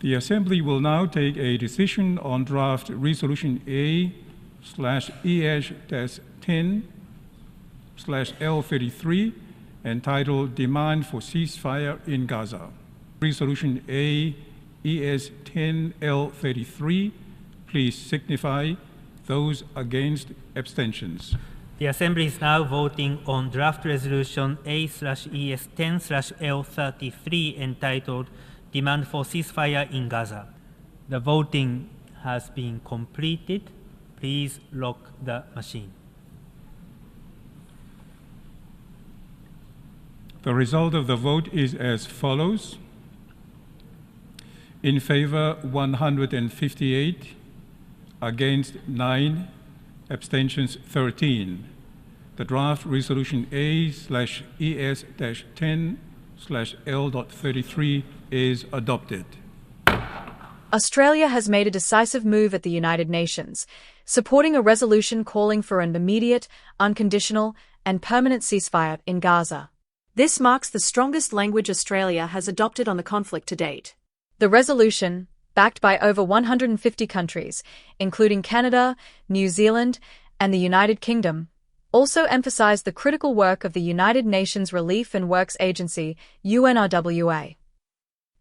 The Assembly will now take a decision on draft Resolution A/ES-10/L33 entitled Demand for Ceasefire in Gaza. Resolution A/ES-10L33, please signify. Those against, abstentions. The Assembly is now voting on draft resolution A/ES-10/L33 entitled Demand for Ceasefire in Gaza. The voting has been completed. Please lock the machine. The result of the vote is as follows. In favor, 158, against 9, abstentions 13. The draft resolution A/ES-10/L33 is adopted. Australia has made a decisive move at the United Nations, supporting a resolution calling for an immediate, unconditional, and permanent ceasefire in Gaza. This marks the strongest language Australia has adopted on the conflict to date. The resolution, backed by over 150 countries, including Canada, New Zealand, and the United Kingdom, also emphasized the critical work of the United Nations Relief and Works Agency, UNRWA.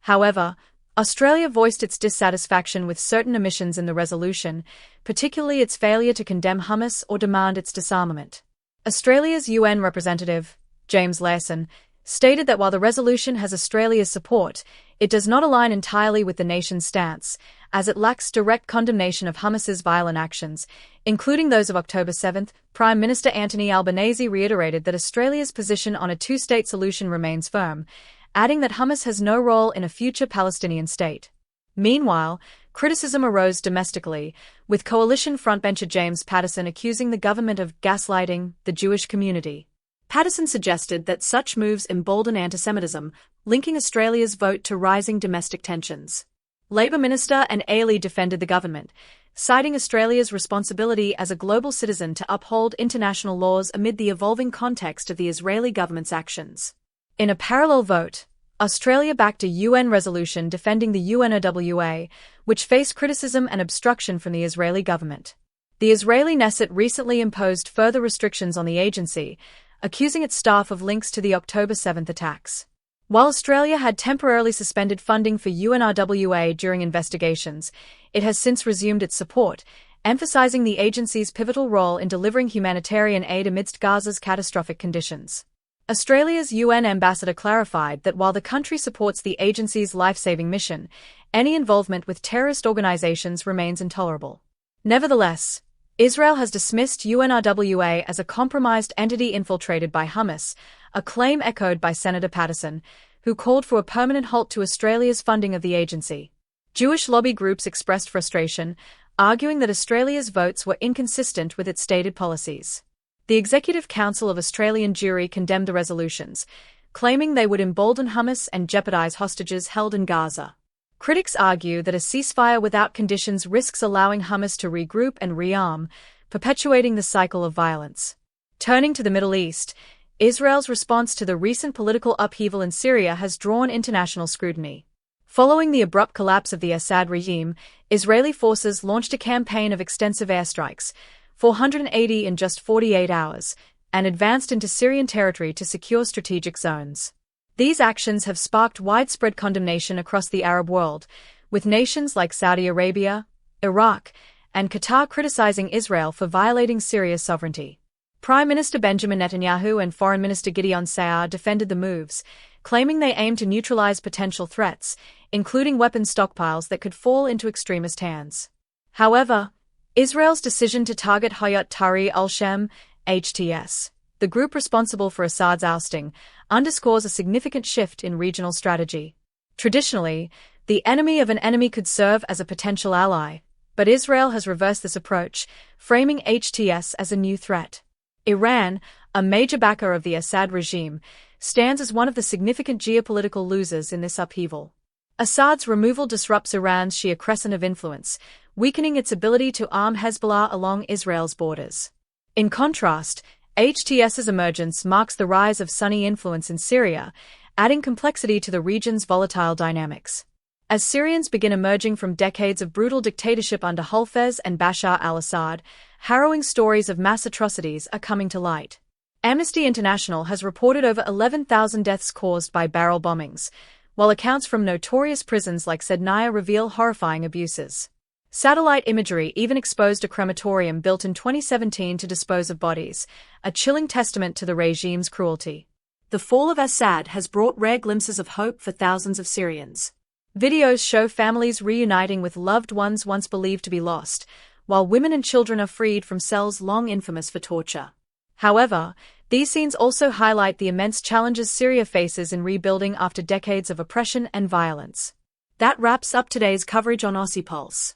However, Australia voiced its dissatisfaction with certain omissions in the resolution, particularly its failure to condemn Hamas or demand its disarmament. Australia's UN representative, James Lawson, stated that while the resolution has Australia's support, it does not align entirely with the nation's stance, as it lacks direct condemnation of Hamas's violent actions, including those of October 7. Prime Minister Anthony Albanese reiterated that Australia's position on a two-state solution remains firm, adding that Hamas has no role in a future Palestinian state. Meanwhile, criticism arose domestically, with coalition frontbencher James Paterson accusing the government of gaslighting the Jewish community. Paterson suggested that such moves embolden anti-Semitism, linking Australia's vote to rising domestic tensions. Labor Minister Anne Ailey defended the government, citing Australia's responsibility as a global citizen to uphold international laws amid the evolving context of the Israeli government's actions. In a parallel vote, Australia backed a UN resolution defending the UNRWA, which faced criticism and obstruction from the Israeli government. The Israeli Knesset recently imposed further restrictions on the agency, accusing its staff of links to the October 7 attacks. While Australia had temporarily suspended funding for UNRWA during investigations, it has since resumed its support, emphasizing the agency's pivotal role in delivering humanitarian aid amidst Gaza's catastrophic conditions. Australia's UN ambassador clarified that while the country supports the agency's life-saving mission, any involvement with terrorist organizations remains intolerable. Nevertheless, Israel has dismissed UNRWA as a compromised entity infiltrated by Hamas, a claim echoed by Senator Paterson, who called for a permanent halt to Australia's funding of the agency. Jewish lobby groups expressed frustration, arguing that Australia's votes were inconsistent with its stated policies. The Executive Council of Australian Jewry condemned the resolutions, claiming they would embolden Hamas and jeopardize hostages held in Gaza. Critics argue that a ceasefire without conditions risks allowing Hamas to regroup and rearm, perpetuating the cycle of violence. Turning to the Middle East, Israel's response to the recent political upheaval in Syria has drawn international scrutiny. Following the abrupt collapse of the Assad regime, Israeli forces launched a campaign of extensive airstrikes, 480 in just 48 hours, and advanced into Syrian territory to secure strategic zones. These actions have sparked widespread condemnation across the Arab world, with nations like Saudi Arabia, Iraq, and Qatar criticizing Israel for violating Syria's sovereignty. Prime Minister Benjamin Netanyahu and Foreign Minister Gideon Saar defended the moves, claiming they aim to neutralize potential threats, including weapons stockpiles that could fall into extremist hands. However, Israel's decision to target Hayat Tahrir al-Shem, HTS, the group responsible for Assad's ousting, underscores a significant shift in regional strategy. Traditionally, the enemy of an enemy could serve as a potential ally, but Israel has reversed this approach, framing HTS as a new threat. Iran, a major backer of the Assad regime, stands as one of the significant geopolitical losers in this upheaval. Assad's removal disrupts Iran's Shia crescent of influence, weakening its ability to arm Hezbollah along Israel's borders. In contrast, HTS's emergence marks the rise of Sunni influence in Syria, adding complexity to the region's volatile dynamics. As Syrians begin emerging from decades of brutal dictatorship under Hafez and Bashar al-Assad, harrowing stories of mass atrocities are coming to light. Amnesty International has reported over 11,000 deaths caused by barrel bombings, while accounts from notorious prisons like Sednaya reveal horrifying abuses. Satellite imagery even exposed a crematorium built in 2017 to dispose of bodies, a chilling testament to the regime's cruelty. The fall of Assad has brought rare glimpses of hope for thousands of Syrians. Videos show families reuniting with loved ones once believed to be lost, while women and children are freed from cells long infamous for torture. However, these scenes also highlight the immense challenges Syria faces in rebuilding after decades of oppression and violence. That wraps up today's coverage on Aussie Pulse.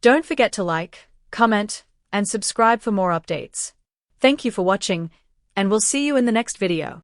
Don't forget to like, comment, and subscribe for more updates. Thank you for watching, and we'll see you in the next video.